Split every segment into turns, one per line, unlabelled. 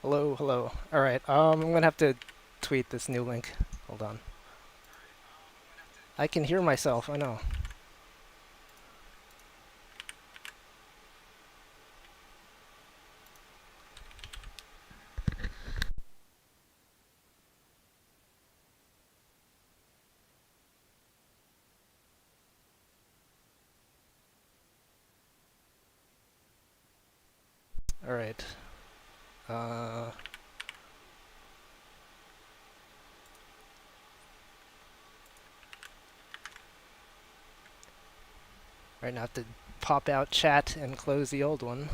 Hello, hello. Alright, I'm gonna have to tweet this new link. Hold on. I can hear myself, I know. Alright. Uh, right now I have to pop out chat and close the old one.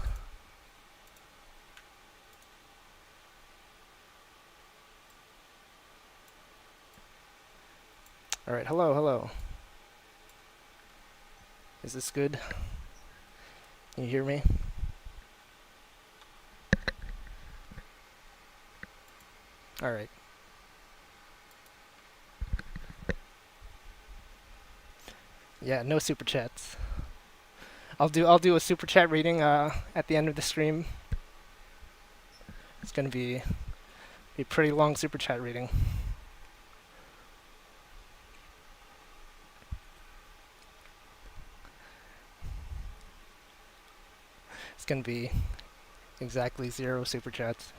Alright, hello, hello. Is this good? Can you hear me? Alright. Yeah, no super chats. I'll do a super chat reading at the end of the stream. It's gonna be a pretty long super chat reading. It's gonna be exactly 0 super chats.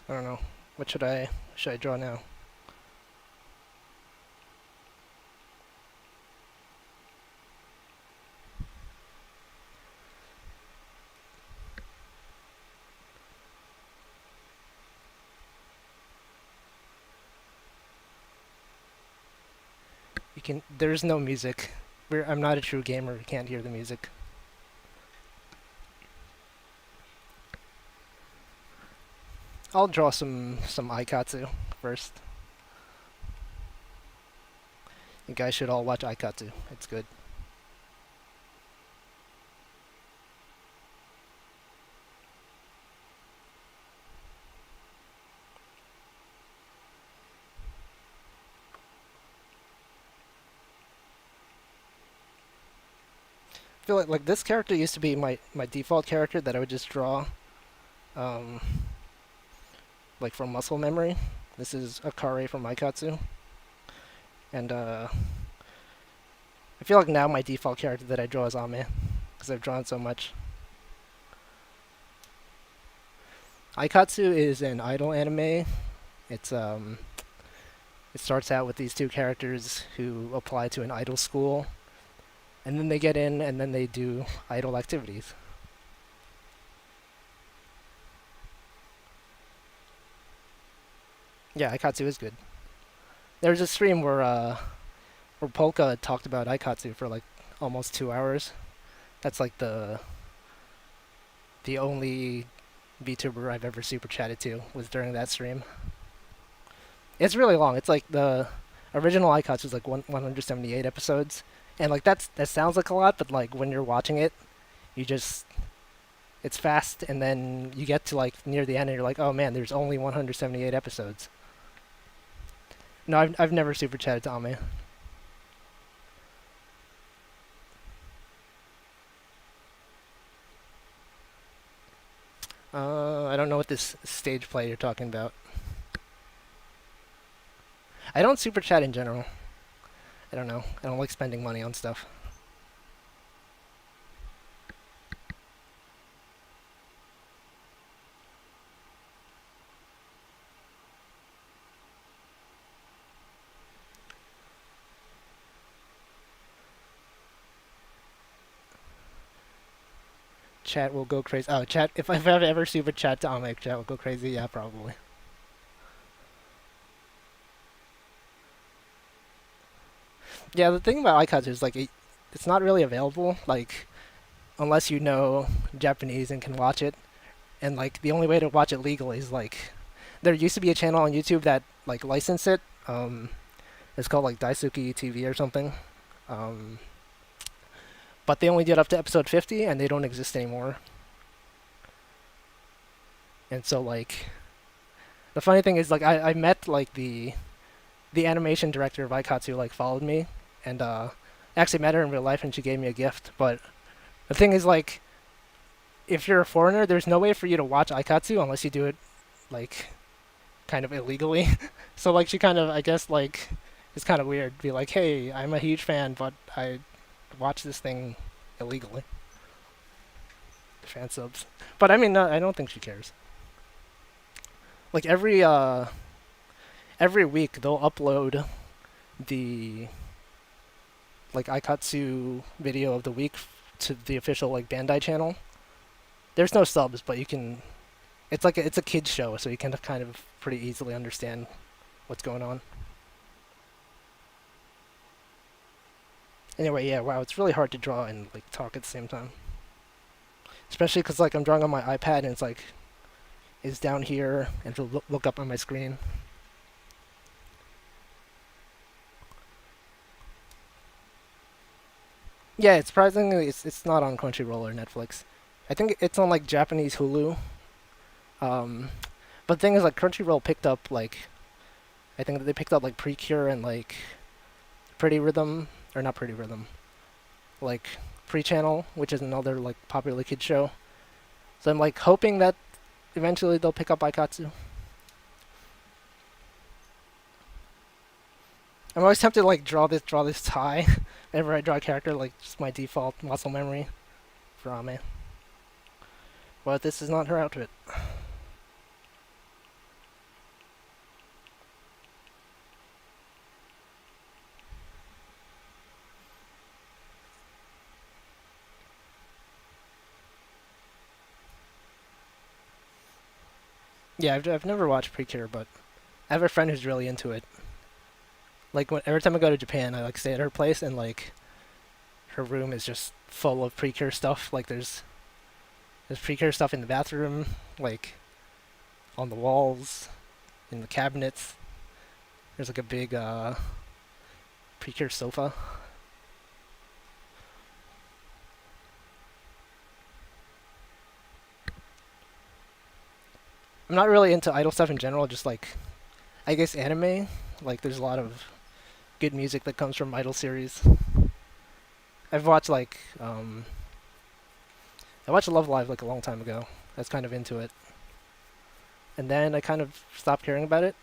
I don't know. What should I draw now? There's no music. I'm not a true gamer. You can't hear the music. I'll draw some Aikatsu first. You guys should all watch Aikatsu. It's good. I feel like this character used to be my default character that I would just draw, um, like from muscle memory. This is Akare from Aikatsu, and I feel like now my default character that I draw is Ame, because I've drawn so much. Aikatsu is an idol anime. It's it starts out with these two characters who apply to an idol school, and then they get in, and then they do idol activities. Yeah, Aikatsu is good. There was a stream where Polka talked about Aikatsu for like almost 2 hours. That's like the only VTuber I've ever super chatted to was during that stream. It's really long. It's like the original Aikatsu is like 178 episodes, and like that sounds like a lot, but like when you're watching it, you just it's fast, and then you get to like near the end, and you're like, oh man, there's only 178 episodes. No, I've never super chatted to Ame. I don't know what this stage play you're talking about. I don't super chat in general. I don't know. I don't like spending money on stuff. Chat will go crazy. Oh, chat. If I've ever super chat to Ame, chat will go crazy. Yeah, probably. Yeah, the thing about iCuts is like it's not really available. Like unless you know Japanese and can watch it. And like the only way to watch it legally is like there used to be a channel on YouTube that like licensed it. It's called like Daisuki TV or something. Um, but they only did up to episode 50, and they don't exist anymore. And so like The funny thing is, like, I met like the animation director of Aikatsu like followed me, and actually met her in real life, and she gave me a gift. But the thing is, like, if you're a foreigner, there's no way for you to watch Aikatsu unless you do it like kind of illegally. So like she kind of, I guess, like, it's kind of weird to be like, hey, I'm a huge fan, but I watch this thing illegally. Fan subs. But I mean, no, I don't think she cares. Like every week they'll upload the like Aikatsu video of the week to the official like Bandai channel. There's no subs, but you can. It's like it's a kids show, so you can kind of pretty easily understand what's going on. Anyway, yeah, wow, it's really hard to draw and like talk at the same time, especially because like I'm drawing on my iPad and it's like is down here and to look up on my screen. Yeah, it's surprisingly it's not on Crunchyroll or Netflix. I think it's on like Japanese Hulu. Um, but the thing is, like Crunchyroll picked up like I think they picked up like Precure and like Pretty Rhythm or not Pretty Rhythm, like Pre Channel, which is another like popular kid show. So I'm like hoping that eventually they'll pick up Aikatsu. I'm always tempted to like draw this tie. Whenever I draw a character, like just my default muscle memory for Ame. But this is not her outfit. Yeah, I've never watched Precure, but I have a friend who's really into it. Like every time I go to Japan, I like stay at her place, and like her room is just full of Precure stuff. Like there's Precure stuff in the bathroom, like on the walls, in the cabinets. There's like a big Precure sofa. I'm not really into idol stuff in general. Just like I guess anime. Like there's a lot of good music that comes from idol series. I've watched like I watched Love Live like a long time ago. I was kind of into it, and then I kind of stopped caring about it.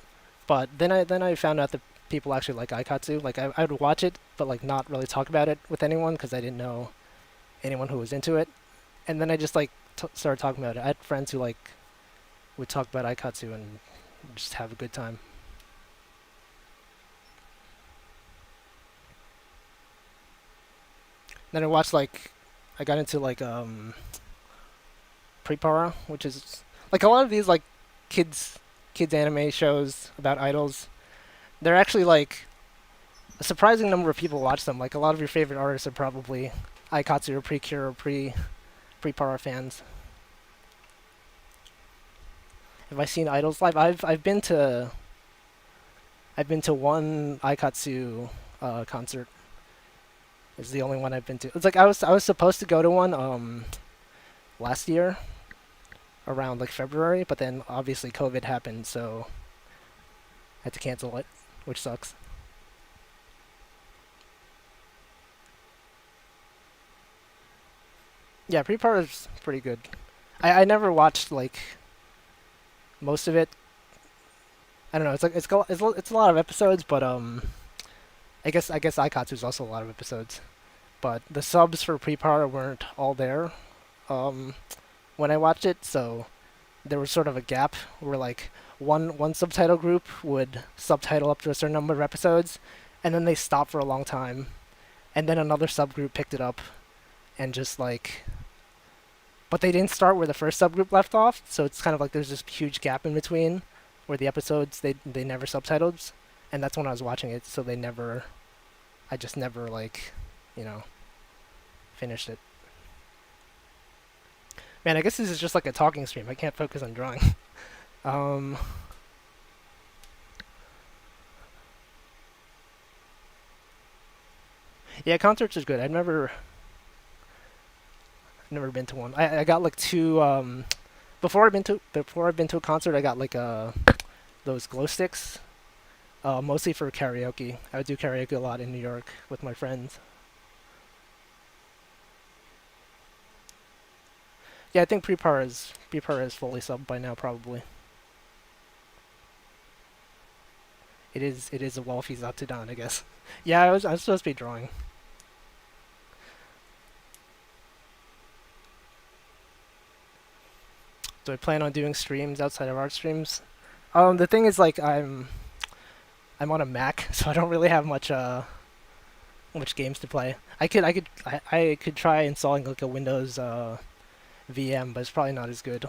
But then I found out that people actually like Aikatsu. Like I would watch it, but like not really talk about it with anyone because I didn't know anyone who was into it. And then I just like started talking about it. I had friends who like would talk about Aikatsu and just have a good time. Then I watched like I got into like Prepara, which is like a lot of these like kids anime shows about idols. They're actually like a surprising number of people watch them. Like a lot of your favorite artists are probably Aikatsu or Precure or Prepara fans. Have I seen idols live? I've been to one Aikatsu concert. It's the only one I've been to. It's like I was supposed to go to one last year around like February, but then obviously COVID happened, so I had to cancel it, which sucks. Yeah, Prepar is pretty good. I never watched like most of it. I don't know. It's like it's a lot of episodes, but I guess Aikatsu is also a lot of episodes. But the subs for Prepar weren't all there um when I watched it, so there was sort of a gap where like one subtitle group would subtitle up to a certain number of episodes, and then they stopped for a long time, and then another subgroup picked it up and just like but they didn't start where the first subgroup left off, so it's kind of like there's this huge gap in between where the episodes they never subtitled, and that's when I was watching it, so I just never like, you know, finished it. Man, I guess this is just like a talking stream. I can't focus on drawing. um, yeah, concerts is good. I've never been to one. I got like two before I've been to a concert. I got like those glow sticks, mostly for karaoke. I would do karaoke a lot in New York with my friends. Yeah, I think Prepar is fully subbed by now probably. It is a Wolfie's up to down, I guess. Yeah, I was supposed to be drawing. Do I plan on doing streams outside of art streams? The thing is, like, I'm on a Mac, so I don't really have much games to play. I could try installing like a Windows VM, but it's probably not as good.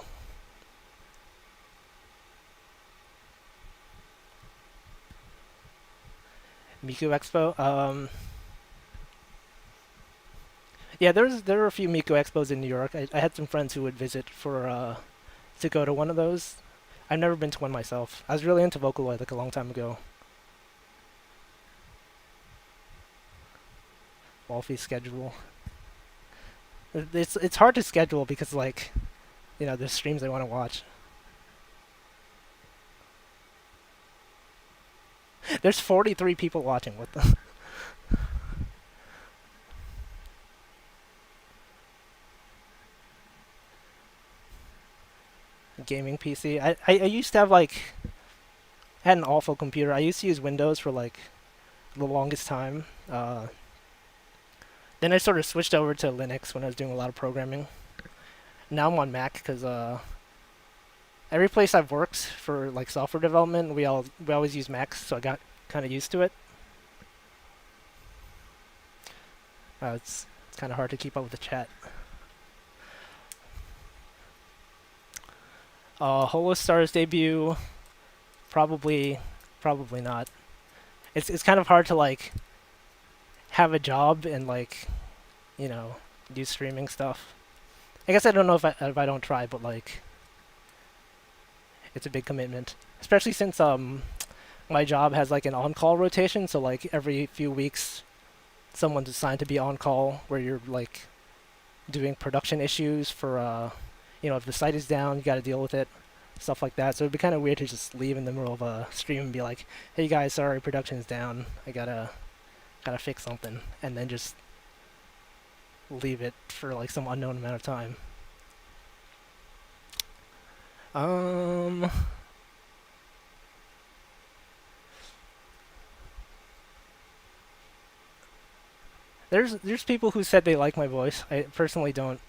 Miku Expo. Yeah, there were a few Miku Expos in New York. I had some friends who would visit for to go to one of those. I've never been to one myself. I was really into Vocaloid like a long time ago. Wolfie's schedule. It's hard to schedule because like there's streams I want to watch. There's 43 people watching. What the? Gaming PC. I used to have like I had an awful computer. I used to use Windows for like the longest time. Then I sort of switched over to Linux when I was doing a lot of programming. Now I'm on Mac because every place I've worked for like software development, we always use Macs, so I got kind of used to it. It's kind of hard to keep up with the chat. Holostar's debut, probably, probably not. It's kind of hard to like have a job and like, you know, do streaming stuff. I guess I don't know if I don't try, but like, it's a big commitment, especially since my job has like an on-call rotation, so like every few weeks someone's assigned to be on call where you're like doing production issues for if the site is down, you got to deal with it, stuff like that. So it'd be kind of weird to just leave in the middle of a stream and be like, "Hey guys, sorry, production's down. I gotta fix something," and then just leave it for like some unknown amount of time. Um, there's people who said they like my voice. I personally don't.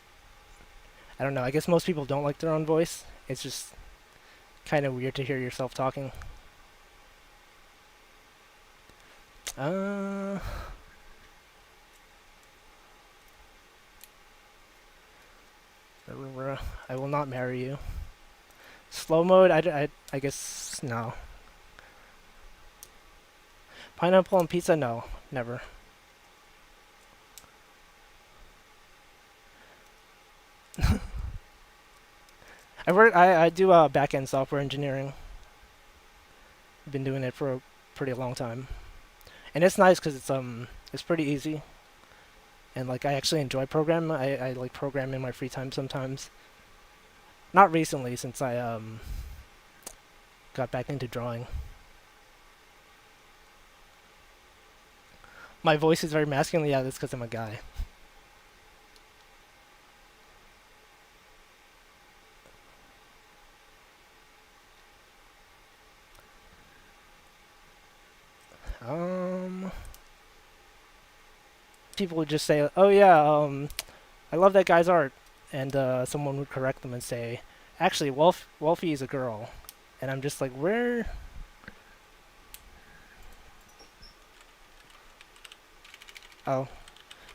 I don't know. I guess most people don't like their own voice. It's just kind of weird to hear yourself talking. Uh, I will not marry you. Slow mode, I guess no. Pineapple on pizza, no, never. I do back end software engineering. Been doing it for a pretty long time, and it's nice because it's pretty easy, and like I actually enjoy programming. I like program in my free time sometimes. Not recently, since I got back into drawing. My voice is very masculine. Yeah, that's because I'm a guy. Um, People would just say, "Oh yeah, I love that guy's art," and someone would correct them and say, "Actually, Wolfie is a girl," and I'm just like, "Where?" Oh,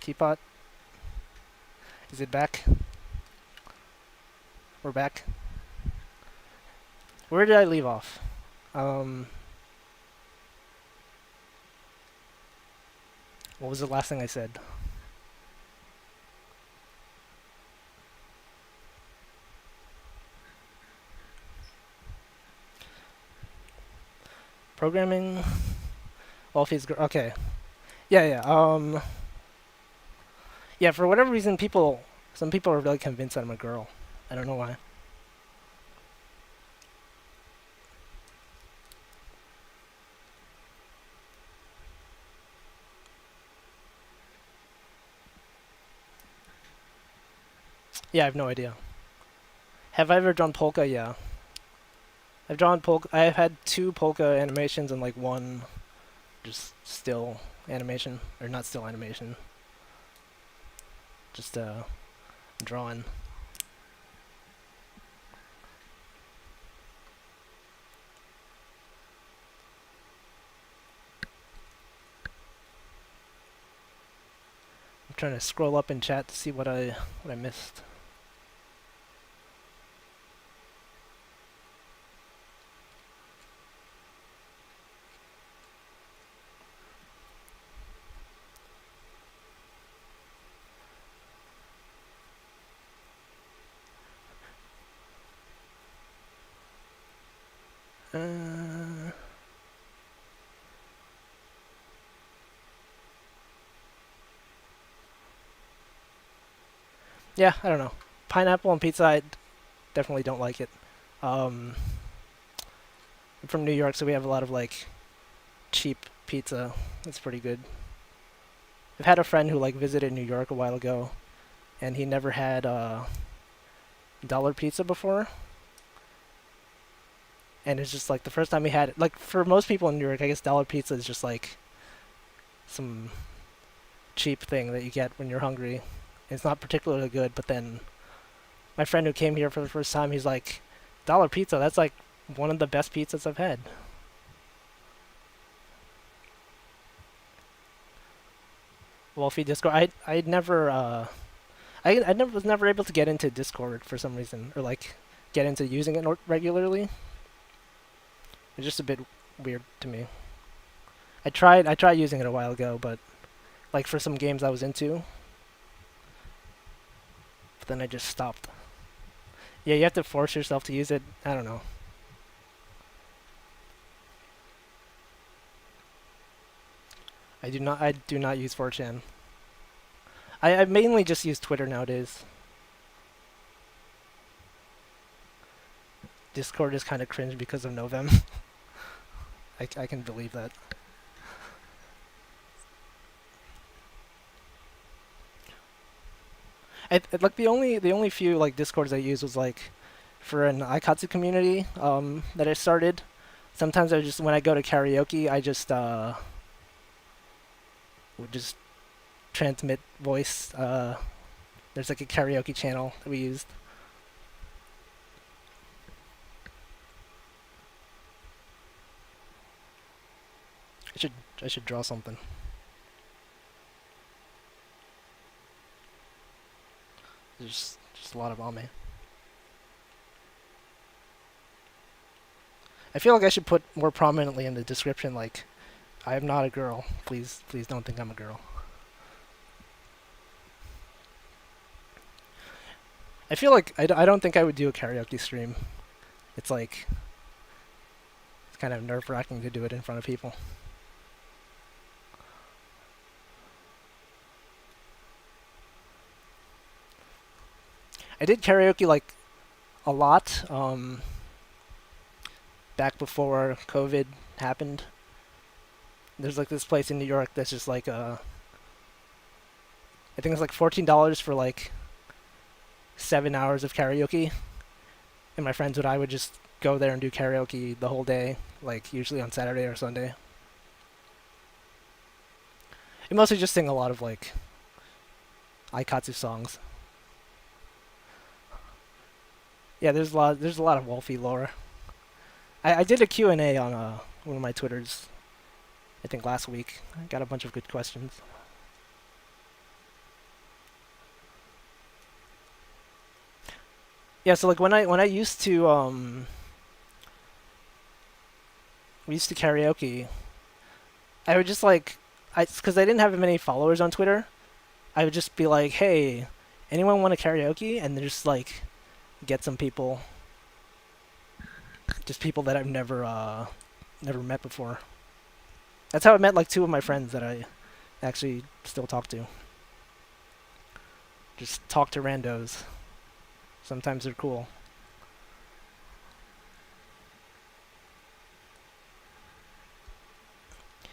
teapot. Is it back? We're back. Where did I leave off? What was the last thing I said? Programming. Wolfie's girl. Okay. Yeah, yeah. Yeah. For whatever reason, some people are really convinced that I'm a girl. I don't know why. Yeah, I have no idea. Have I ever drawn polka? Yeah. I've drawn polka. I've had two polka animations and like one just still animation, or not still animation, just drawing. I'm trying to scroll up in chat to see what I missed. Uh, yeah, I don't know. Pineapple on pizza, I definitely don't like it. Um, I'm from New York, so we have a lot of like cheap pizza. It's pretty good. I've had a friend who like visited New York a while ago, and he never had dollar pizza before. And it's just like the first time he had it. Like for most people in New York, I guess dollar pizza is just like some cheap thing that you get when you're hungry. It's not particularly good, but then my friend who came here for the first time, he's like, dollar pizza, that's like one of the best pizzas I've had. Wolfie Discord, I never I never was never able to get into Discord for some reason, or like get into using it regularly. It's just a bit weird to me. I tried using it a while ago, but like for some games I was into, but then I just stopped. Yeah, you have to force yourself to use it. I don't know. I do not use 4chan. I mainly just use Twitter nowadays. Discord is kind of cringe because of Novem. I can believe that. Like the only few like Discords I used was like for an Aikatsu community that I started. Sometimes I just when I go to karaoke, I just would just transmit voice. There's like a karaoke channel that we used. I should I should draw something. There's just a lot of ame. I feel like I should put more prominently in the description like I am not a girl. Please don't think I'm a girl. I feel like I don't think I would do a karaoke stream. It's like it's kind of nerve-wracking to do it in front of people. I did karaoke like a lot back before COVID happened. There's like this place in New York that's just like I think it's like $14 for like 7 hours of karaoke, and my friends and I would just go there and do karaoke the whole day, like usually on Saturday or Sunday. And mostly just sing a lot of like Aikatsu songs. Yeah, there's a lot of Wolfie lore. I did a Q&A on one of my Twitters, I think last week. I got a bunch of good questions. Yeah, so like when I used to we used to karaoke, I would just like because I didn't have many followers on Twitter. I would just be like, "Hey, anyone want to karaoke?" And then just like get some people, just people that I've never met before. That's how I met like two of my friends that I actually still talk to. Just talk to randos. Sometimes they're cool.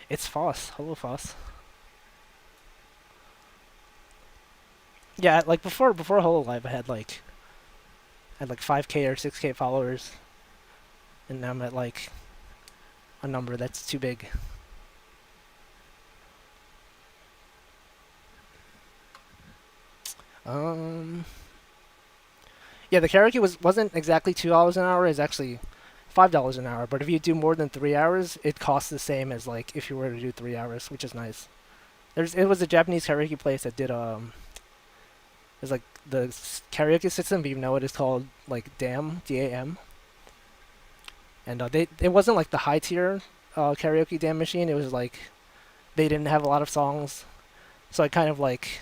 It's Foss. Hello, Foss. Yeah, like before Hololive, I had like 5K or 6K followers, and now I'm at like a number that's too big. Um, yeah, the karaoke wasn't exactly $2 an hour. It's actually $5 an hour. But if you do more than 3 hours, it costs the same as like if you were to do 3 hours, which is nice. It was a Japanese karaoke place that did it's like the karaoke system, but you know it is called like DAM, and they it wasn't like the high tier karaoke DAM machine. It was like they didn't have a lot of songs, so I kind of like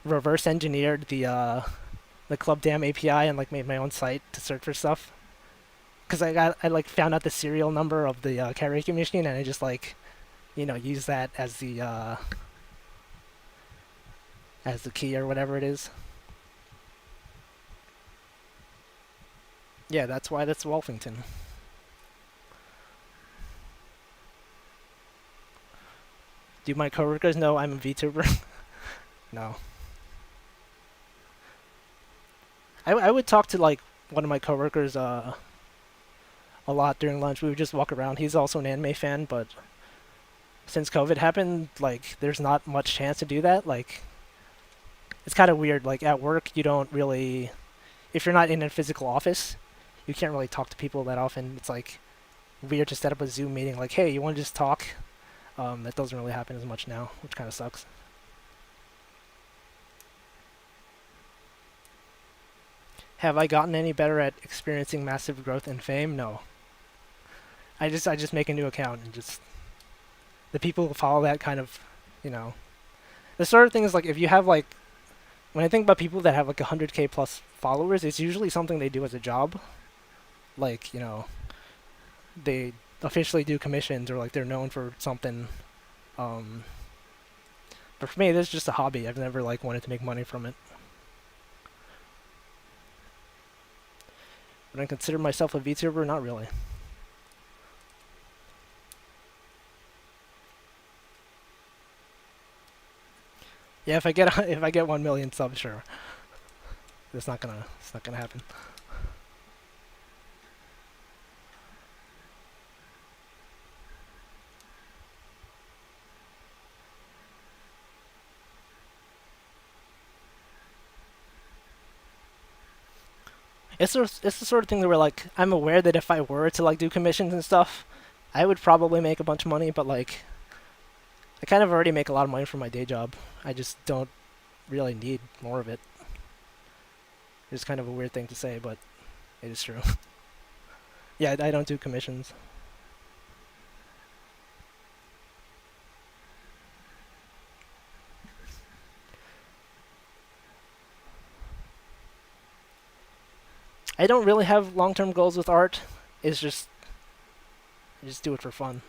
reverse engineered the Club DAM API and like made my own site to search for stuff. Cause I like found out the serial number of the karaoke machine and I just like use that as the key or whatever it is. Yeah, that's why that's Wolfington. Do my coworkers know I'm a VTuber? No. I would talk to like one of my coworkers a lot during lunch. We would just walk around. He's also an anime fan, but since COVID happened, like there's not much chance to do that. Like it's kind of weird. Like at work, you don't really, if you're not in a physical office, you can't really talk to people that often. It's like weird to set up a Zoom meeting. Like, hey, you want to just talk? That doesn't really happen as much now, which kind of sucks. Have I gotten any better at experiencing massive growth and fame? No. I just make a new account and just the people who follow that kind of, you know, the sort of thing is like if you have like when I think about people that have like 100K plus followers, it's usually something they do as a job. Like they officially do commissions or like they're known for something. Um, but for me, this is just a hobby. I've never like wanted to make money from it. Would I consider myself a VTuber? Not really. Yeah, if I get 1 million subs, sure. It's not gonna happen. It's the sort of thing that where like I'm aware that if I were to like do commissions and stuff, I would probably make a bunch of money. But like I kind of already make a lot of money from my day job. I just don't really need more of it. It's kind of a weird thing to say, but it is true. Yeah, I don't do commissions. I don't really have long-term goals with art. It's just I just do it for fun.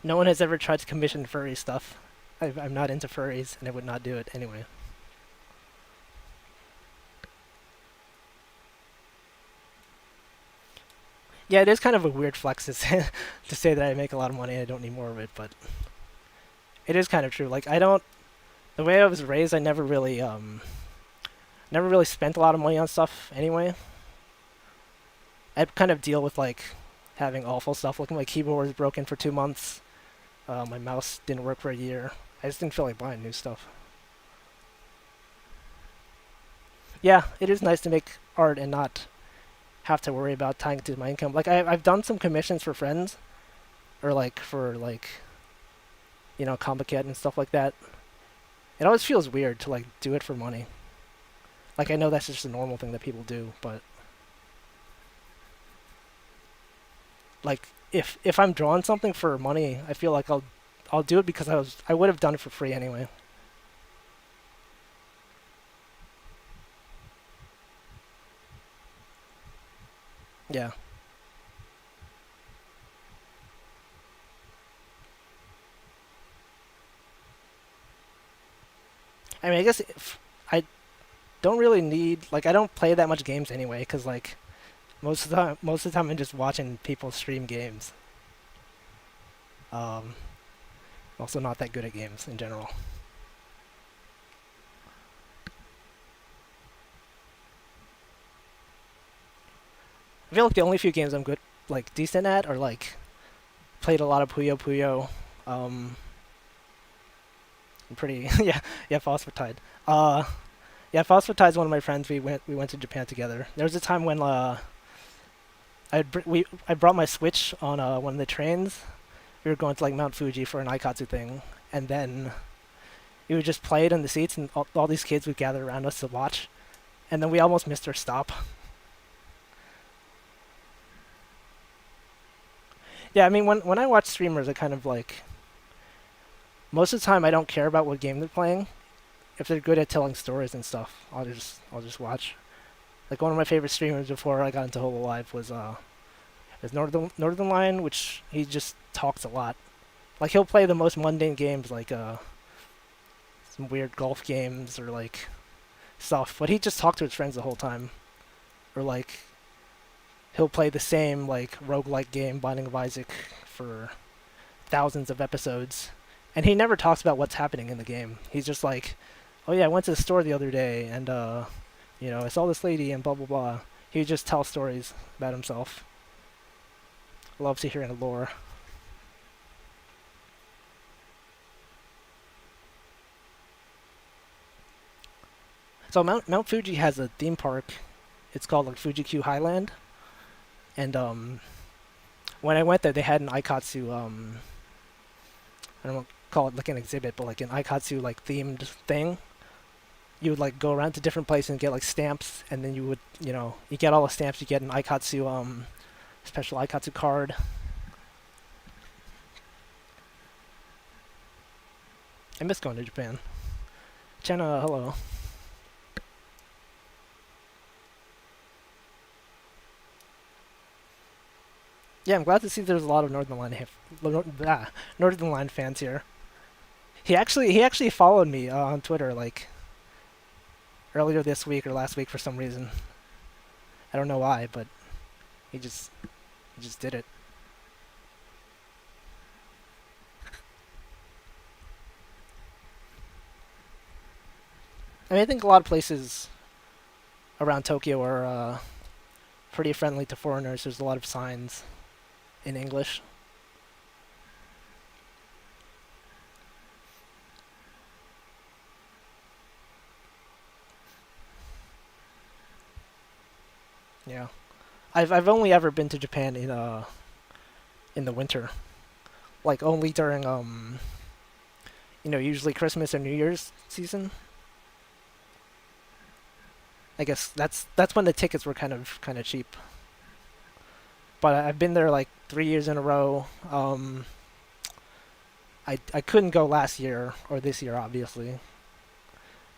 No one has ever tried to commission furry stuff. I'm not into furries, and I would not do it anyway. Yeah, it is kind of a weird flex to say, to say that I make a lot of money and I don't need more of it, but it is kind of true. Like I don't, the way I was raised, I never really spent a lot of money on stuff anyway. I kind of deal with like having awful stuff. Like my keyboard was broken for 2 months. My mouse didn't work for a year. I just didn't feel like buying new stuff. Yeah, it is nice to make art and not have to worry about tying it to my income. Like I've done some commissions for friends or like for like Comic Kit and stuff like that. It always feels weird to like do it for money. Like I know that's just a normal thing that people do, but like if I'm drawing something for money, I feel like I'll do it because I would have done it for free anyway. Yeah. I mean, I guess if I don't really need like I don't play that much games anyway because like most of the time I'm just watching people stream games. Um, Also not that good at games in general. I feel like the only few games I'm good, like decent at, are like played a lot of Puyo Puyo. Um, I'm pretty yeah Phosphatide. Uh, yeah Phosphatide's one of my friends. We went to Japan together. There was a time when I brought my Switch on one of the trains. We were going to like Mount Fuji for an Aikatsu thing, and then we would just play it in the seats, and all these kids would gather around us to watch, and then we almost missed our stop. Yeah, I mean when I watch streamers, I kind of like most of the time I don't care about what game they're playing. If they're good at telling stories and stuff, I'll just watch. Like one of my favorite streamers before I got into Hololive was Northern Lion, which he just talks a lot. Like he'll play the most mundane games, like some weird golf games or like stuff, but he just talked to his friends the whole time. Or like he'll play the same like roguelike game, Binding of Isaac, for thousands of episodes, and he never talks about what's happening in the game. He's just like, "Oh yeah, I went to the store the other day, and I saw this lady and blah blah blah." He just tells stories about himself. Loves to hear the lore. So Mount Fuji has a theme park. It's called like Fuji Q Highland, and when I went there, they had an Aikatsu I don't call it like an exhibit, but like an Aikatsu like themed thing. You would like go around to different places and get like stamps, and then you would you get all the stamps, you get an Aikatsu special Aikatsu card. I miss going to Japan. Jenna, hello. Yeah, I'm glad to see there's a lot of Northern Line fans here. He actually followed me on Twitter like earlier this week or last week for some reason. I don't know why, but he just he just did it. I mean, I think a lot of places around Tokyo are pretty friendly to foreigners. There's a lot of signs in English. Yeah, I've only ever been to Japan in the winter, like only during usually Christmas or New Year's season. I guess that's when the tickets were kind of cheap. But I've been there like 3 years in a row. I couldn't go last year or this year, obviously,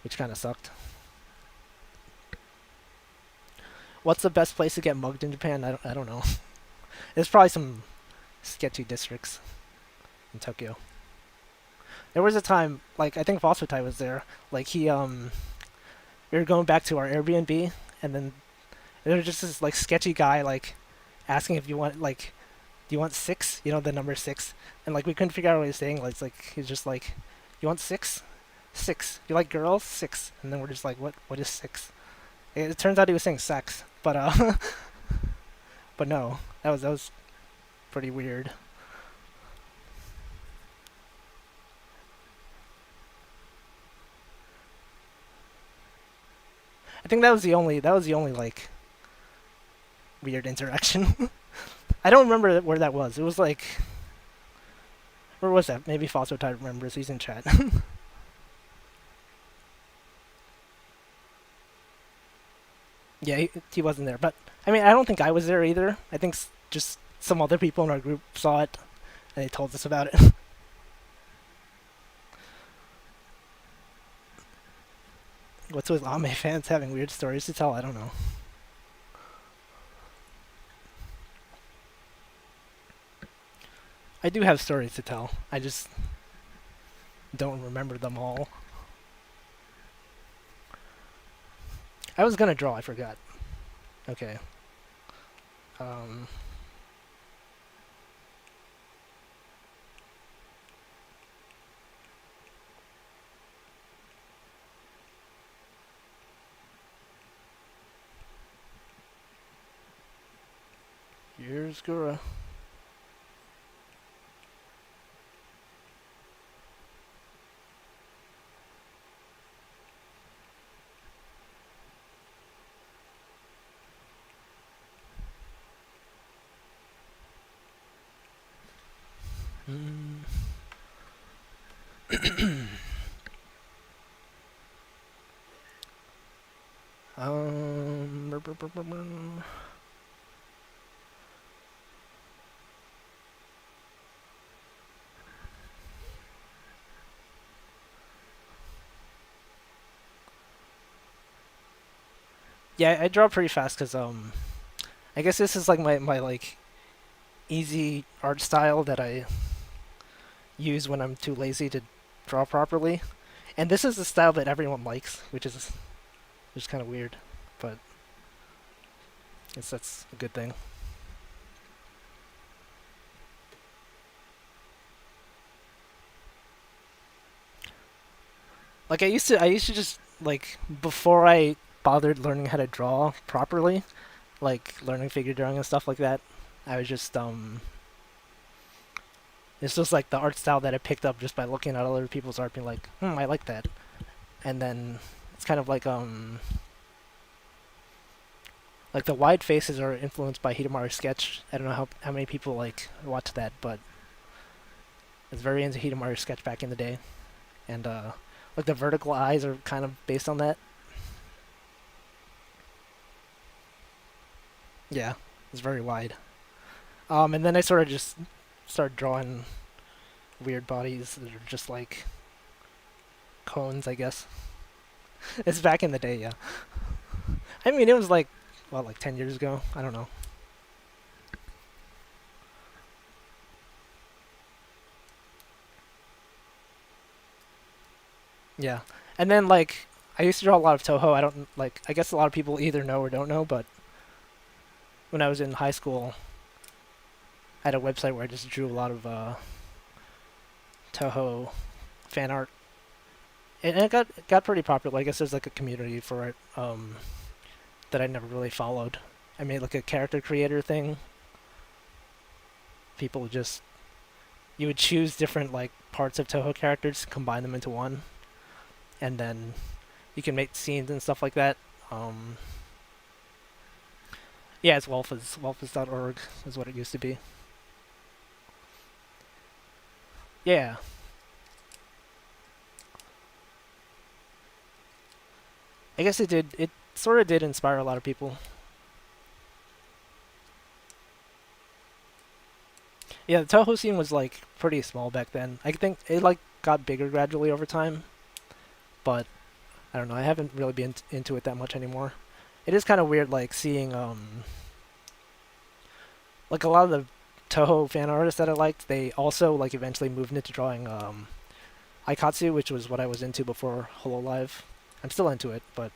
which kind of sucked. What's the best place to get mugged in Japan? I don't know. There's probably some sketchy districts in Tokyo. There was a time, like I think Foster was there. Like we were going back to our Airbnb, and then there was just this like sketchy guy like asking if you want like, do you want six? You know the number six, and like we couldn't figure out what he was saying. Like it's like he's just like, you want six? Six. You like girls? Six. And then we're just like, what is six? It turns out he was saying sex, but but no, that was pretty weird. I think that was the only like weird interaction. I don't remember where that was. It was like, where was that? Maybe Fossil Tide remembers. He's in chat. Yeah, he wasn't there, but I mean, I don't think I was there either. I think just some other people in our group saw it and they told us about it. What's with anime fans having weird stories to tell? I don't know. I do have stories to tell. I just don't remember them all. I was gonna draw. I forgot. Okay. Um, Here's Gura. Mm. Brr, brr, brr, brr. Yeah, I draw pretty fast because I guess this is like my like easy art style that I use when I'm too lazy to draw properly. And this is the style that everyone likes, which is kind of weird, but I guess that's a good thing. Like I used to just like before I bothered learning how to draw properly, like learning figure drawing and stuff like that. I was just it's just like the art style that I picked up just by looking at other people's art, being like, I like that. And then it's kind of like the wide faces are influenced by Hidemaru Sketch. I don't know how many people like watch that, but I was very into Hidemaru Sketch back in the day, and like the vertical eyes are kind of based on that. Yeah, it's very wide. And then I sort of just started drawing weird bodies that are just like cones, I guess. It's back in the day, yeah. I mean, it was like, well, like 10 years ago. I don't know. Yeah. And then, like, I used to draw a lot of Toho. I don't, like, I guess a lot of people either know or don't know, but when I was in high school, I had a website where I just drew a lot of Toho fan art. And it got pretty popular. I guess there's like a community for it that I never really followed. I made like a character creator thing. People just you would choose different like parts of Toho characters, combine them into one, and then you can make scenes and stuff like that. Um, yeah, it's Wolfus. Wolfus.org is what it used to be. Yeah, I guess it did. It sort of did inspire a lot of people. Yeah, the Toho scene was like pretty small back then. I think it like got bigger gradually over time, but I don't know. I haven't really been into it that much anymore. It is kind of weird, like seeing like a lot of the Toho fan artists that I liked. They also like eventually moved into drawing Aikatsu, which was what I was into before Hololive. I'm still into it, but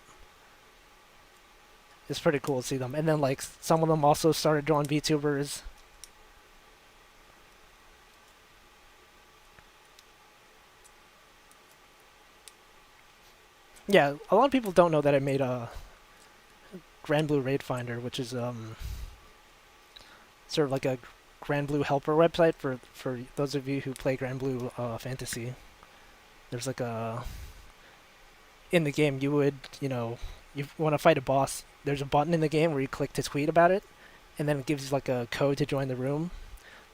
it's pretty cool to see them. And then like some of them also started drawing VTubers. Yeah, a lot of people don't know that I made a Grand Blue Raid Finder, which is sort of like a Grand Blue helper website for those of you who play Grand Blue Fantasy. There's like a in the game you would you want to fight a boss. There's a button in the game where you click to tweet about it, and then it gives you like a code to join the room.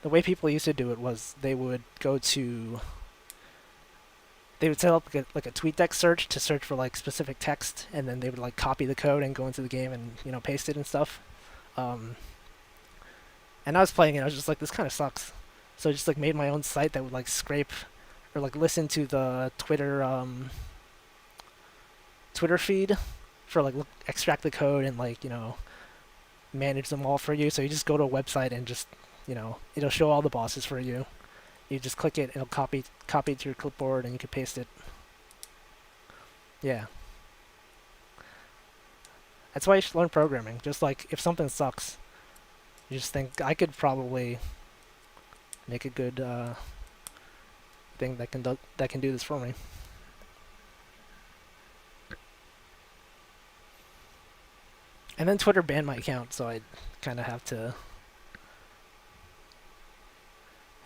The way people used to do it was they would set up like a TweetDeck search to search for like specific text, and then they would like copy the code and go into the game and paste it and stuff. Um, and I was playing it, I was just like, this kind of sucks. So I just like made my own site that would like scrape or like listen to the Twitter feed for like extract the code and like manage them all for you. So you just go to a website and just it'll show all the bosses for you. You just click it, it'll copy it to your clipboard, and you can paste it. Yeah, that's why you should learn programming. Just like if something sucks, you just think I could probably make a good thing that can do this for me. And then Twitter banned my account, so I kind of have to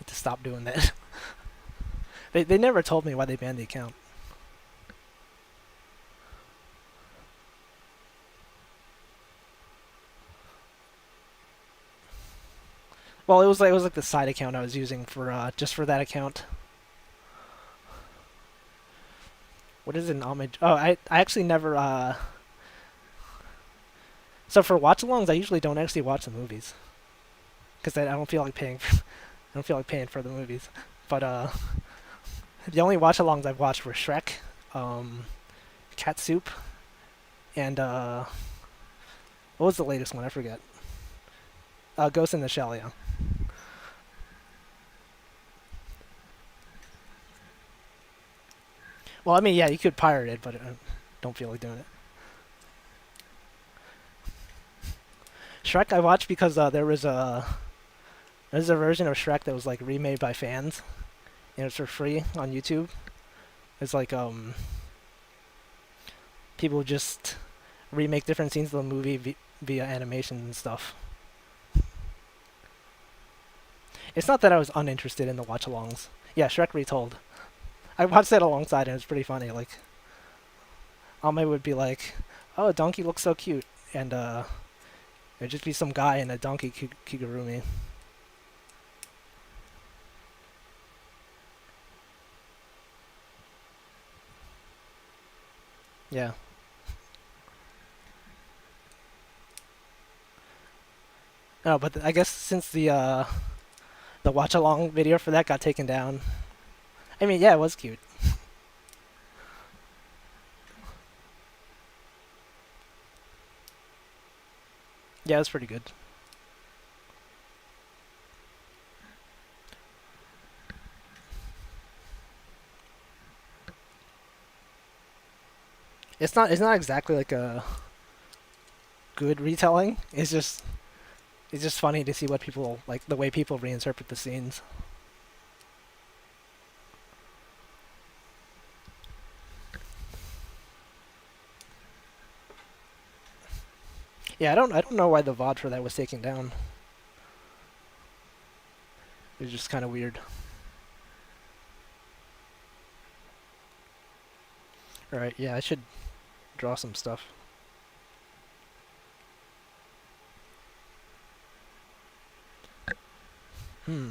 to stop doing that. They never told me why they banned the account. Well, it was like the side account I was using for just for that account. What is an homage? Oh, I actually never so for watch-alongs, I usually don't actually watch the movies because I don't feel like paying. I don't feel like paying for the movies. But the only watch-alongs I've watched were Shrek, um, Cat Soup, and what was the latest one? I forget. Ghost in the Shell. Yeah. Well, I mean, yeah, you could pirate it, but I don't feel like doing it. Shrek I watched because there's a version of Shrek that was like remade by fans, and it's for free on YouTube. It's like people just remake different scenes of the movie via animation and stuff. It's not that I was uninterested in the watch-alongs. Yeah, Shrek Retold. I watched that alongside, and it was pretty funny. Like, Ame would be like, "Oh, a donkey looks so cute," and it'd just be some guy in a donkey kigurumi. Yeah. No, but I guess since the watch-along video for that got taken down, I mean, yeah, it was cute. Yeah, it was pretty good. It's not exactly like a good retelling. It's just funny to see what people like the way people reinterpret the scenes. Yeah, I don't know why the VOD for that was taken down. It was just kind of weird. All right, yeah, I should draw some stuff. Hmm.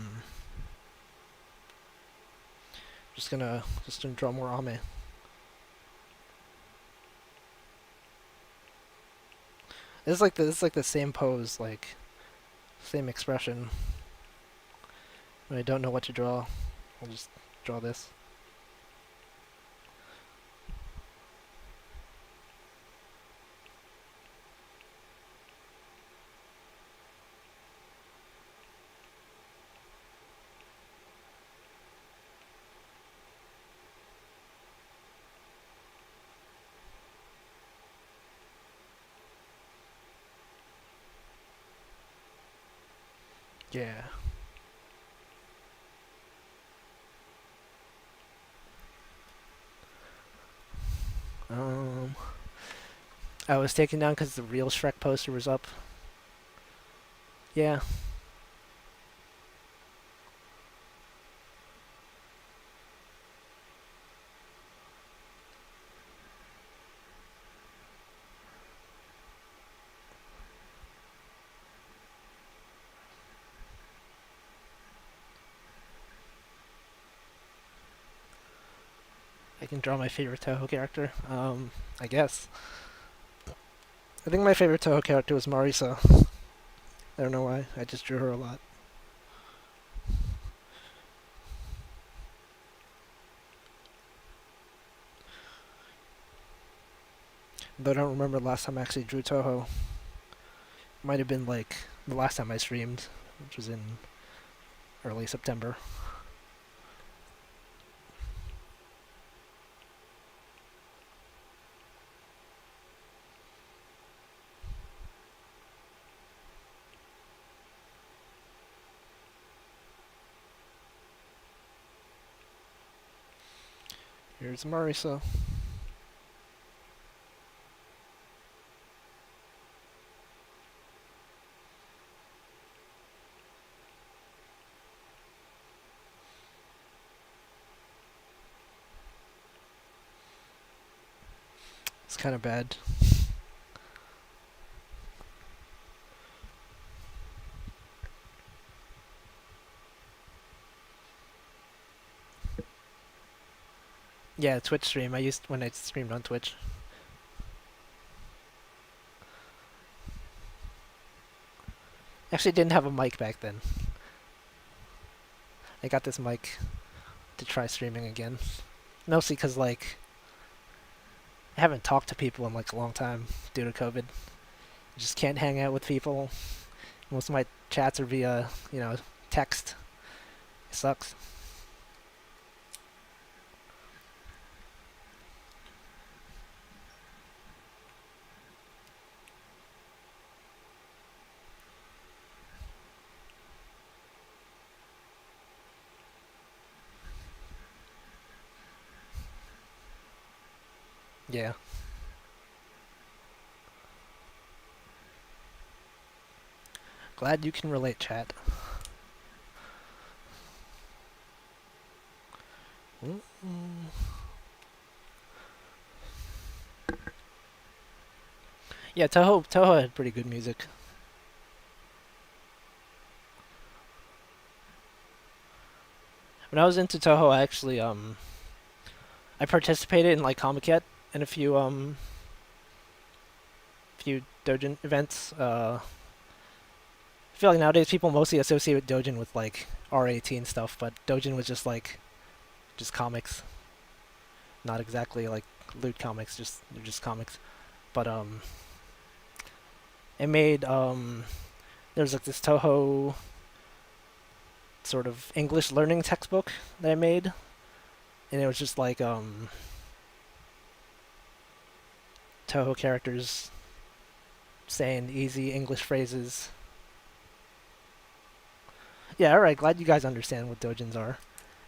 Just gonna draw more Ame. It's like the same pose, like same expression. When I don't know what to draw, I'll just draw this. Yeah. Um, I was taken down because the real Shrek poster was up. Yeah. I can draw my favorite Toho character. I guess. I think my favorite Toho character was Marisa. I don't know why. I just drew her a lot. Though I don't remember the last time I actually drew Toho. Might have been like the last time I streamed, which was in early September. Here's Marisa. It's kind of bad. Yeah, Twitch stream. I used when I streamed on Twitch. Actually, didn't have a mic back then. I got this mic to try streaming again. Mostly because like I haven't talked to people in like a long time due to COVID. I just can't hang out with people. Most of my chats are via, text. It sucks. Yeah. Glad you can relate, chat. Yeah, Toho had pretty good music. When I was into Toho, I actually I participated in like Comiket and a few Dojin events. I feel like nowadays people mostly associate Dojin with like R18 stuff, but Dojin was just like just comics, not exactly like loot comics, just they're just comics. But it made there's like this Toho sort of English learning textbook that I made, and it was just like Toho characters saying easy English phrases. Yeah, all right. Glad you guys understand what dojins are.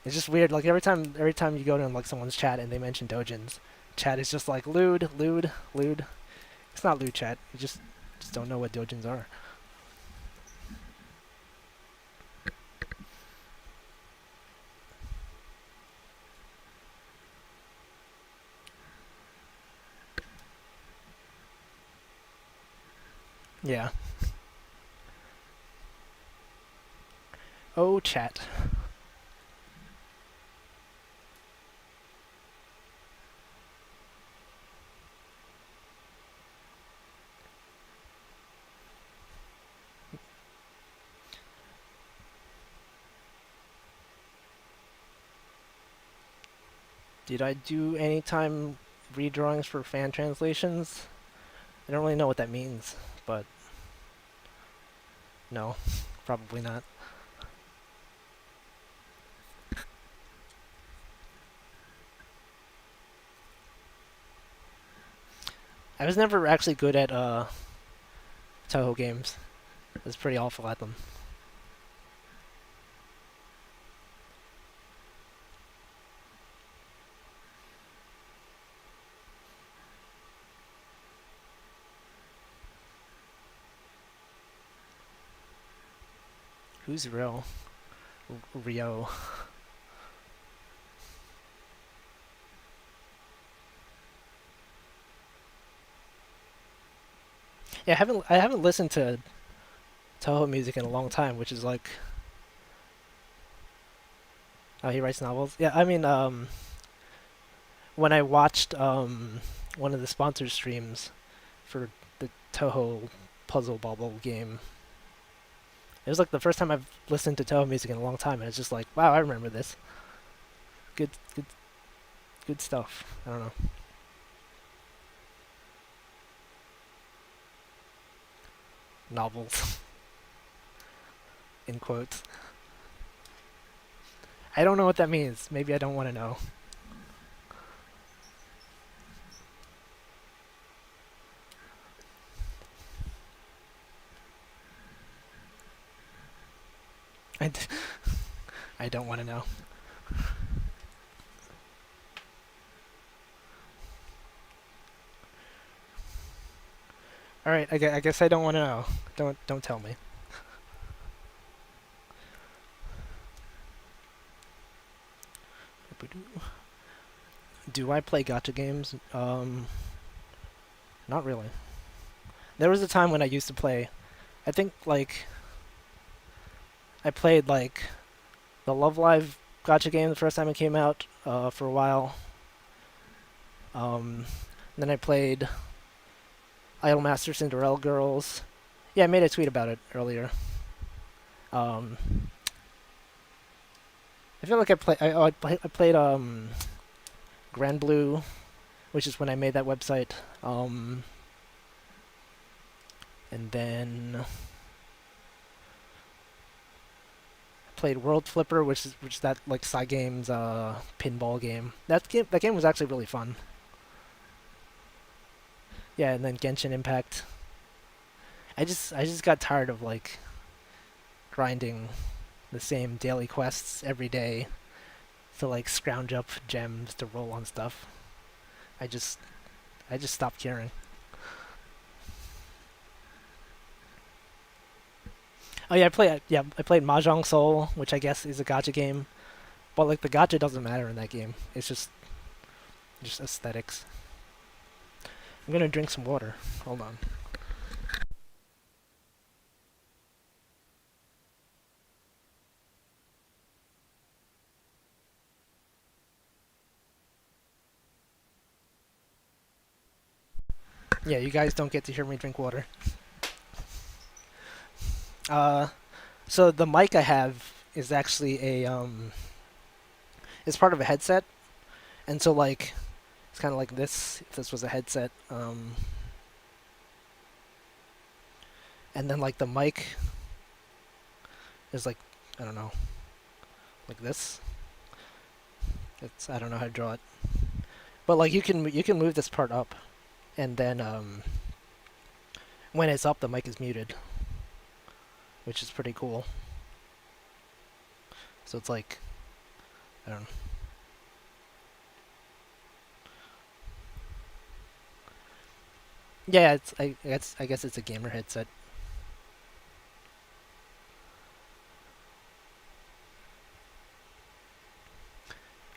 It's just weird. Like every time you go to like someone's chat and they mention dojins, chat is just like lewd, lewd, lewd. It's not lewd chat. You just don't know what dojins are. Yeah. Oh, chat. Did I do any time redrawings for fan translations? I don't really know what that means, but no, probably not. I was never actually good at Toho games. I was pretty awful at them. Who's real? Rio. Yeah, I haven't listened to Toho music in a long time, which is like, oh, he writes novels. Yeah, I mean, when I watched one of the sponsored streams for the Toho Puzzle Bobble game, it was like the first time I've listened to Toho music in a long time, and it's just like, wow, I remember this. Good, good, good stuff. I don't know. Novels, in quotes. I don't know what that means. Maybe I don't want to know. I, I don't want to know. All right, I guess I don't want to know. Don't tell me. Do I play gacha games? Not really. There was a time when I used to play. I think like I played like the Love Live Gotcha game the first time it came out for a while. Um, then I played Idolmaster Cinderella Girls. Yeah, I made a tweet about it earlier. Um, I feel like I played Grand Blue, which is when I made that website. Um, and then played World Flipper, which is that like Cygames pinball game. That game was actually really fun. Yeah, and then Genshin Impact. I just got tired of like grinding the same daily quests every day to like scrounge up gems to roll on stuff. I just I just stopped caring. Oh yeah, I played Mahjong Soul, which I guess is a gacha game. But like the gacha doesn't matter in that game. It's just aesthetics. I'm gonna drink some water. Hold on. Yeah, you guys don't get to hear me drink water. Uh, so the mic I have is actually it's part of a headset, and so like it's kind of like this. If this was a headset, and then like the mic is like I don't know, like this. It's I don't know how to draw it, but like you can move this part up, and then when it's up, the mic is muted, which is pretty cool. So it's like I don't know. Yeah, I guess it's a gamer headset.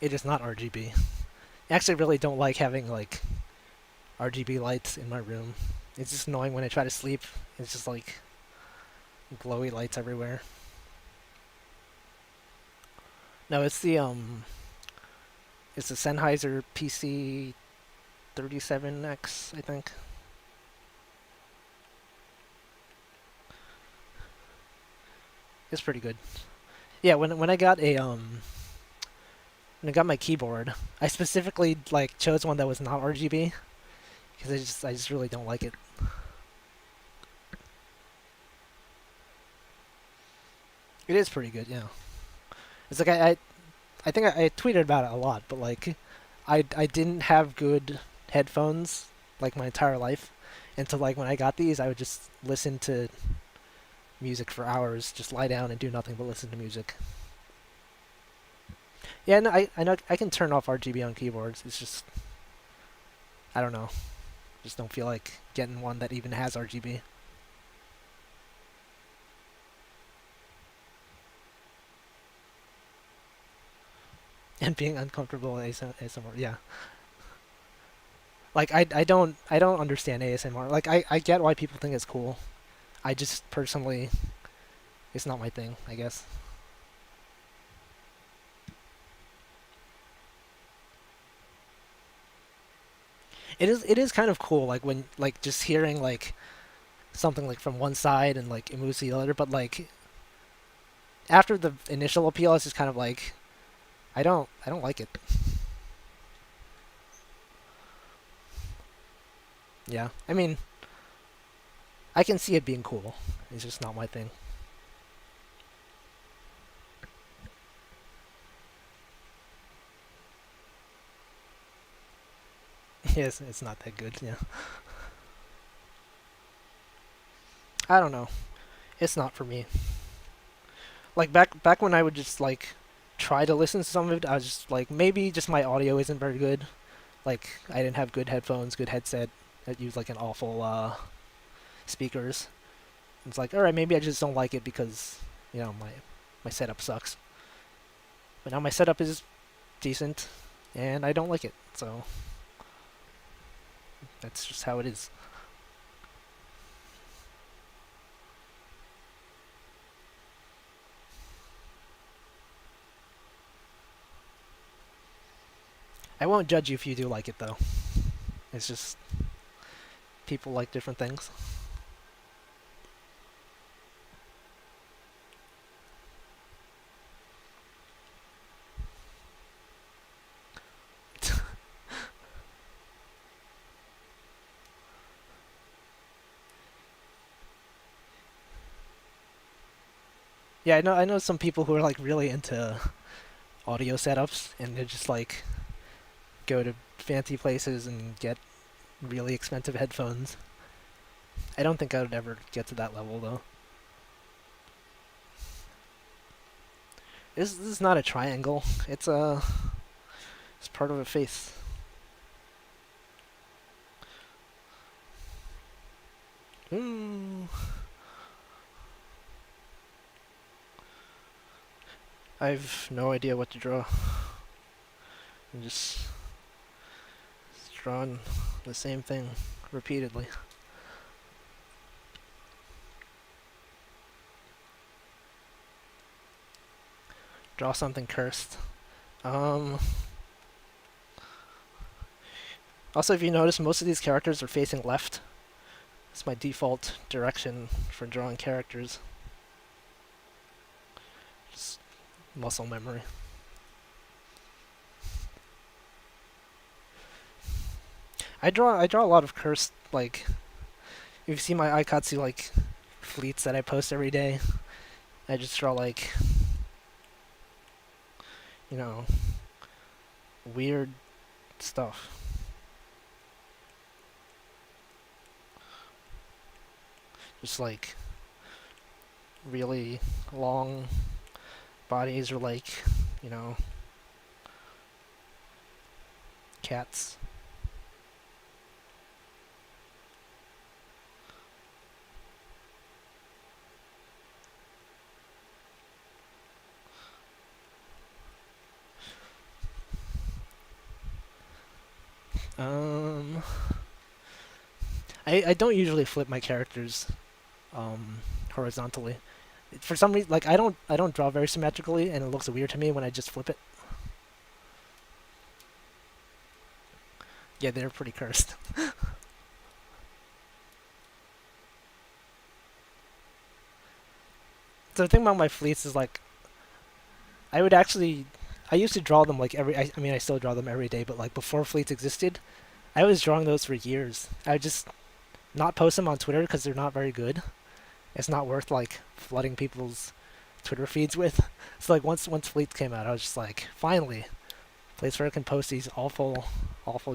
It is not RGB. I actually really don't like having like RGB lights in my room. It's just annoying when I try to sleep. It's just like glowy lights everywhere. No, it's the Sennheiser PC 37X, I think. It's pretty good. Yeah, when I got a when I got my keyboard, I specifically like chose one that was not RGB because I just really don't like it. It is pretty good, yeah. It's like I think I tweeted about it a lot, but like I didn't have good headphones like my entire life until like when I got these, I would just listen to music for hours, just lie down and do nothing but listen to music. Yeah, no, I know I can turn off RGB on keyboards. It's just I don't know. Just don't feel like getting one that even has RGB and being uncomfortable with ASMR. Yeah, like I don't understand ASMR. Like I get why people think it's cool. I just personally it's not my thing. I guess it is kind of cool. Like when like just hearing like something like from one side and like it moves to the other. But like after the initial appeal, it's just kind of like I don't like it. Yeah, I mean I can see it being cool. It's just not my thing. Yes, it's not that good. Yeah, I don't know. It's not for me. Like back when I would just like try to listen to some of it, I was just like maybe just my audio isn't very good. Like I didn't have good headphones, good headset. That used like an awful speakers. It's like all right, maybe I just don't like it because my setup sucks. But now my setup is decent, and I don't like it. So that's just how it is. I won't judge you if you do like it though. It's just people like different things. Yeah, I know some people who are like really into audio setups and they just like go to fancy places and get really expensive headphones. I don't think I would ever get to that level though. This is not a triangle. It's part of a face. Ooh. I've no idea what to draw. I'm just drawing the same thing repeatedly. Draw something cursed. Um. Also, if you notice, most of these characters are facing left. It's my default direction for drawing characters. Just muscle memory. I draw a lot of cursed, like, if you see my Aikatsu like fleets that I post every day, I just draw like, you know, weird stuff. Just like really long bodies or like, you know, cats. Um, I don't usually flip my characters horizontally. For some reason, like I don't draw very symmetrically, and it looks weird to me when I just flip it. Yeah, they're pretty cursed. So the thing about my fleets is like I would actually I used to draw them like I mean I still draw them every day, but like before fleets existed, I was drawing those for years. I would just not post them on Twitter because they're not very good. It's not worth like flooding people's Twitter feeds with. So like once fleets came out, I was just like, finally, place where I can post these awful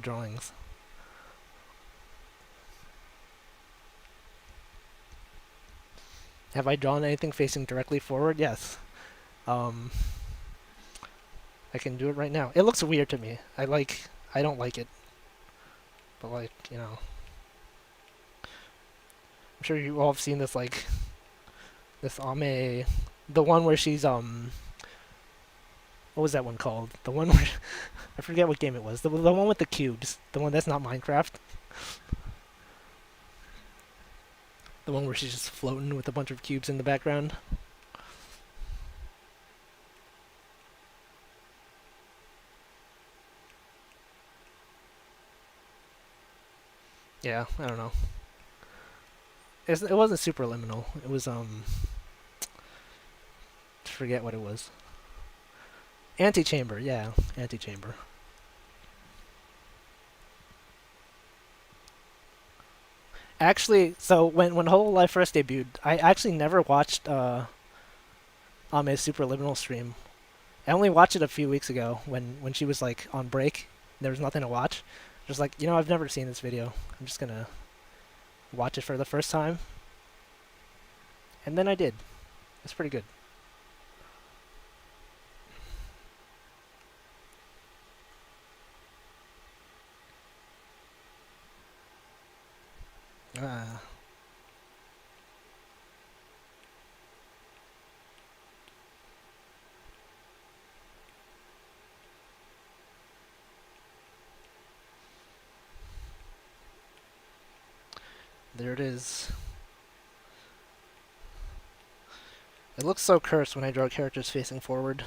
drawings. Have I drawn anything facing directly forward? Yes. Um, I can do it right now. It looks weird to me. I don't like it, but like I'm sure you all have seen this like this Ame, the one where she's what was that one called? The one where I forget what game it was. The one with the cubes. The one that's not Minecraft. The one where she's just floating with a bunch of cubes in the background. Yeah, I don't know. It wasn't Superliminal. It was forget what it was. Antichamber. Yeah, Antichamber. Actually, so when Hololive first debuted, I actually never watched Ame's Superliminal stream. I only watched it a few weeks ago when she was like on break. There was nothing to watch. Just like I've never seen this video. I'm just gonna watch it for the first time, and then I did. It's pretty good. Uh, there it is. It looks so cursed when I draw characters facing forward.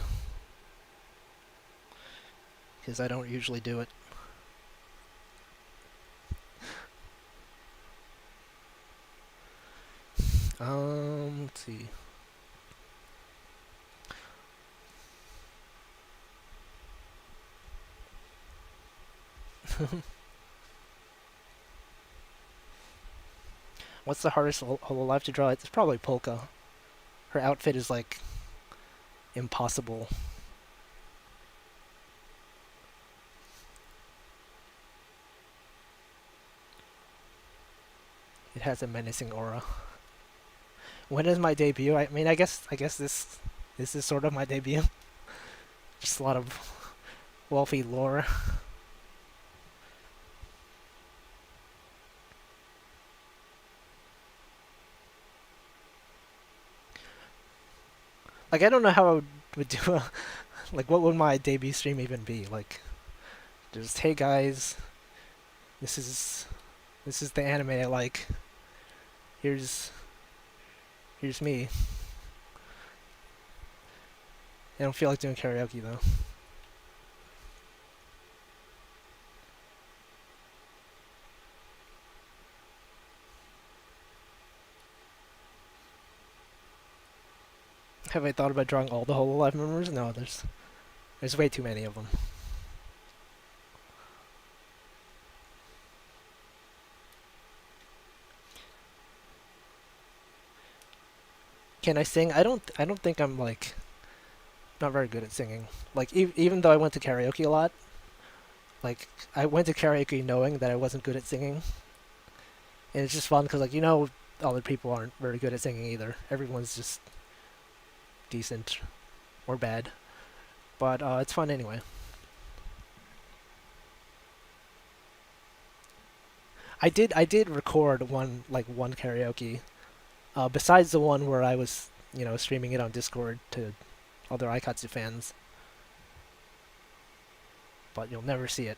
because I don't usually do it. Let's see. What's the hardest Hololive to draw? It's probably Polka. Her outfit is like impossible. It has a menacing aura. When is my debut? I mean, I guess this is sort of my debut. Just a lot of Wolfie lore. Like I don't know how I would do a like what would my debut stream even be? Like just hey guys, this is this is the anime I like. Here's here's me. I don't feel like doing karaoke though. Have I thought about drawing all the Hololive members? No, there's way too many of them. Can I sing? I don't think I'm like not very good at singing. Like even though I went to karaoke a lot, like I went to karaoke knowing that I wasn't good at singing, and it's just fun because like other people aren't very good at singing either. Everyone's just decent or bad, but it's fun anyway. I did record one karaoke, besides the one where I was streaming it on Discord to other Aikatsu fans, but you'll never see it.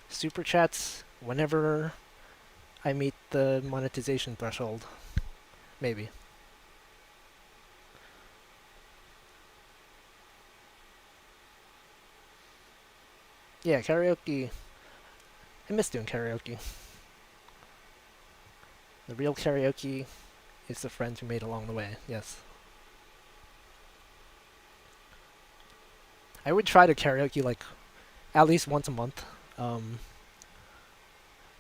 Super chats whenever I meet the monetization threshold, maybe. Yeah, karaoke. I miss doing karaoke. The real karaoke is the friends we made along the way. Yes. I would try to karaoke like at least once a month. Um,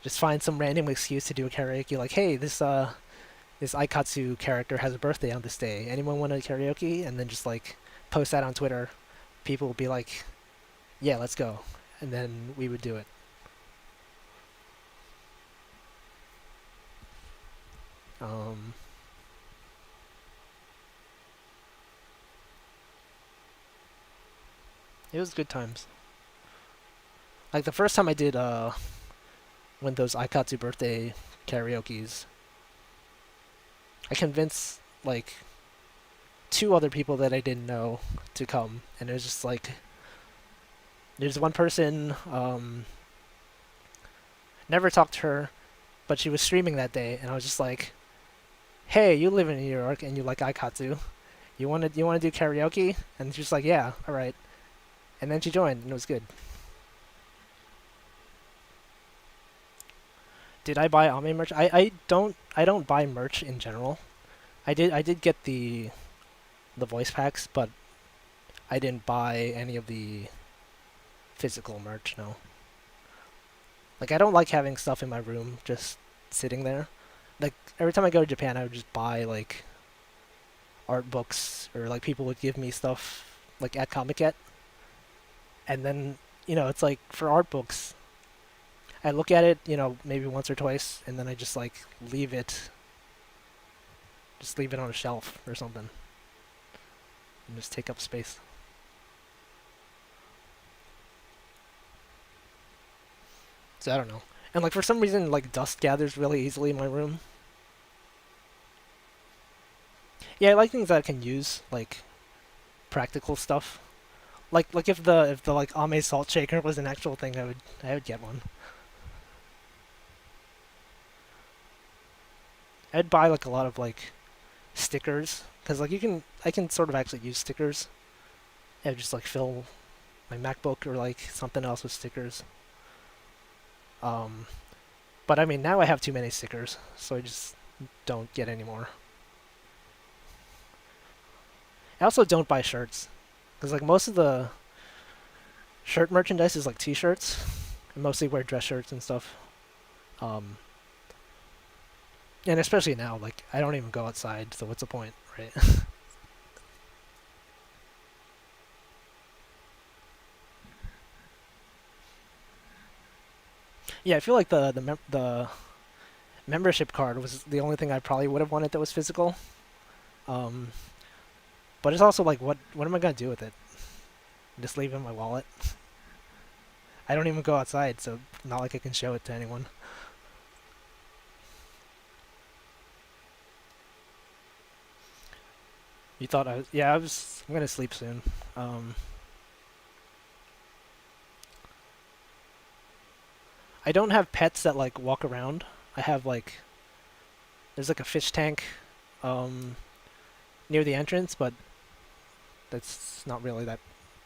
just find some random excuse to do a karaoke. Like, hey, this Aikatsu character has a birthday on this day. Anyone want to karaoke? And then just like post that on Twitter. People would be like, yeah, let's go, and then we would do it. Um, it was good times. Like the first time I did when those Aikatsu birthday karaoke's, I convinced like two other people that I didn't know to come, and it was just like there's one person never talked to her, but she was streaming that day, and I was just like, "Hey, you live in New York and you like Aikatsu. You want to do karaoke?" And she's like, "Yeah, all right." And then she joined, and it was good. Did I buy Ame merch? I don't buy merch in general. I did get the voice packs, but I didn't buy any of the physical merch. No. Like I don't like having stuff in my room just sitting there. Like every time I go to Japan, I would just buy like art books or like people would give me stuff like at Comic Get, and then it's like for art books, I look at it maybe once or twice, and then I just like leave it on a shelf or something, and just take up space. So I don't know. And like for some reason, like dust gathers really easily in my room. Yeah, I like things that I can use, like practical stuff. Like if the like Ame salt shaker was an actual thing, I would get one. I'd buy like a lot of like stickers, because like I can sort of actually use stickers and just like fill my MacBook or like something else with stickers. Um, but I mean now I have too many stickers, so I just don't get any more. I also don't buy shirts because like most of the shirt merchandise is like T-shirts. I mostly wear dress shirts and stuff. Um, and especially now, like I don't even go outside, so what's the point, right? Yeah, I feel like the membership card was the only thing I probably would have wanted that was physical. Um, but it's also like, what am I gonna do with it? Just leave it in my wallet? I don't even go outside, so not like I can show it to anyone. You thought I was? Yeah, I was. I'm gonna sleep soon. Um, I don't have pets that like walk around. I have like there's like a fish tank um, near the entrance, but that's not really that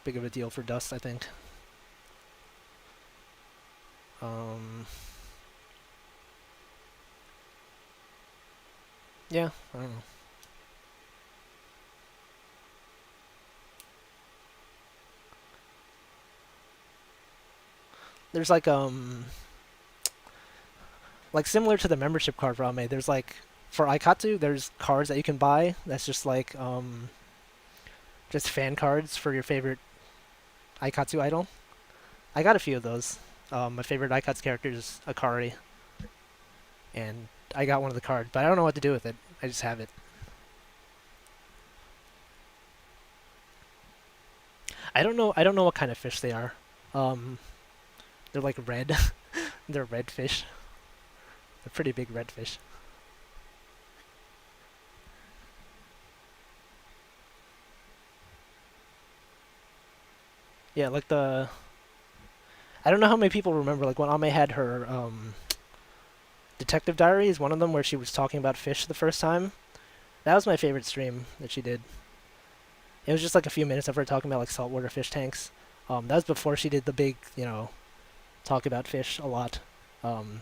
big of a deal for dust, I think. Um, yeah, I don't know. There's like similar to the membership card for Ame, there's like for Aikatsu, there's cards that you can buy. That's just fan cards for your favorite Aikatsu idol. I got a few of those. My favorite Aikatsu character is Akari, and I got one of the cards, but I don't know what to do with it. I just have it. I don't know. I don't know what kind of fish they are. Um, they're like red. They're red fish. They're pretty big red fish. Yeah, like the. I don't know how many people remember like when Ame had her detective diaries. One of them where she was talking about fish the first time. That was my favorite stream that she did. It was just like a few minutes of her talking about like saltwater fish tanks. That was before she did the big, talk about fish a lot. Um,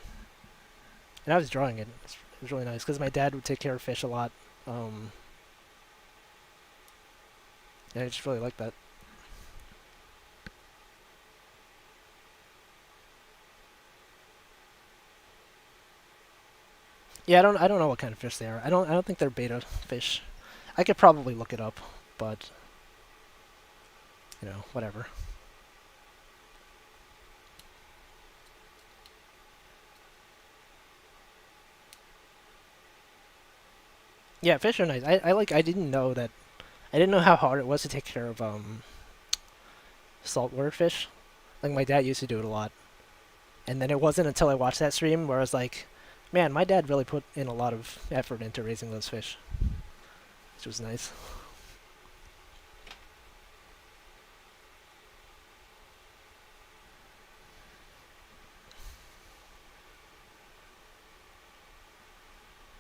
and I was drawing it. It was really nice because my dad would take care of fish a lot. Um, and I just really liked that. Yeah, I don't know what kind of fish they are. I don't think they're beta fish. I could probably look it up, but whatever. Yeah, fish are nice. I didn't know that. I didn't know how hard it was to take care of saltwater fish. Like my dad used to do it a lot, and then it wasn't until I watched that stream where I was like, man, my dad really put in a lot of effort into raising those fish, which was nice.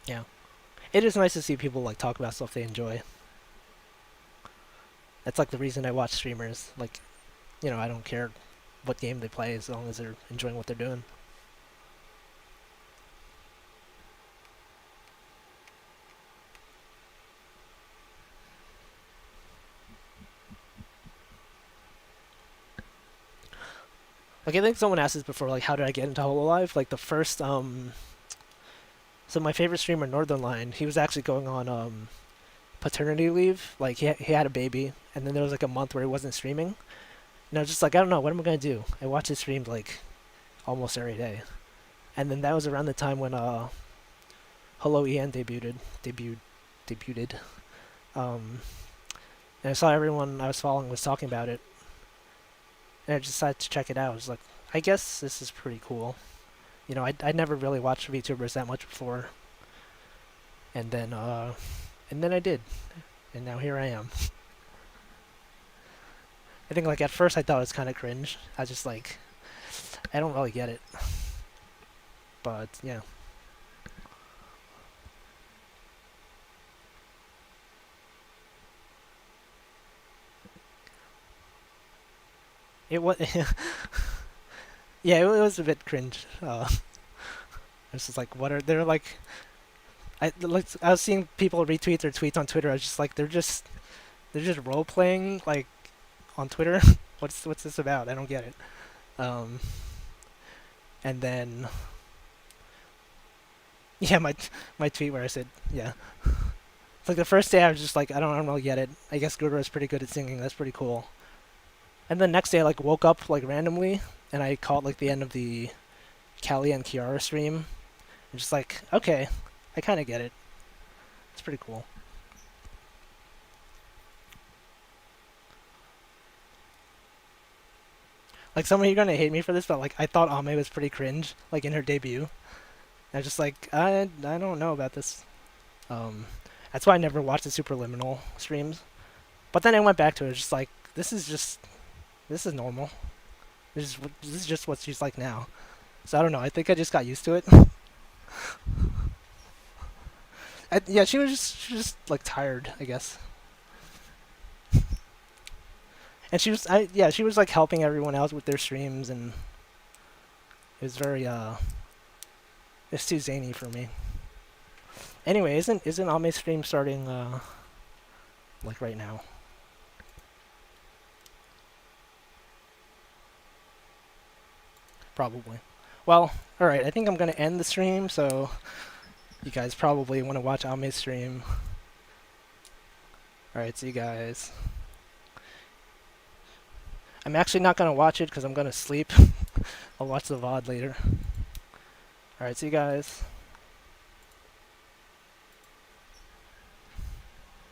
Yeah, it is nice to see people like talk about stuff they enjoy. That's like the reason I watch streamers. Like, I don't care what game they play as long as they're enjoying what they're doing. Like I think someone asked this before, like how did I get into Hololive? Like the first so my favorite streamer Northern Line, he was actually going on paternity leave. Like he had a baby, and then there was like a month where he wasn't streaming. And I was just like, I don't know, what am I gonna do? I watch his streams like almost every day. And then that was around the time when Hello EN debuted. Um, and I saw everyone I was following was talking about it, and I decided to check it out. I was like, I guess this is pretty cool. I'd never really watched VTubers that much before, and then I did, and now here I am. I think like at first I thought it was kind of cringe. I was just like, I don't really get it, but yeah. It was yeah, it was a bit cringe. It's just like, what are they're like? I was seeing people retweet their tweets on Twitter. I was just like, they're just role playing like on Twitter. What's this about? I don't get it. Um, and then yeah, my tweet where I said yeah. It's like the first day I was just like, I don't really get it. I guess Guru is pretty good at singing. That's pretty cool. And the next day I like woke up like randomly and I caught like the end of the Callie and Kiara stream. I'm just like, okay, I kind of get it. It's pretty cool. Like some of you are gonna hate me for this, but like I thought Ame was pretty cringe, like in her debut. And I was just like, I don't know about this. Um, that's why I never watched the Superliminal streams. But then I went back to it, just like this is normal. This is just what she's like now. So I don't know. I think I just got used to it. Yeah, she was just like tired, I guess. And she was like helping everyone else with their streams, and it was very it's too zany for me. Anyway, isn't Ame's stream starting like right now? Probably. Well, all right. I think I'm gonna end the stream, so you guys probably want to watch Ame's stream. All right, see you guys. I'm actually not gonna watch it because I'm gonna sleep. I'll watch the VOD later. All right, see you guys.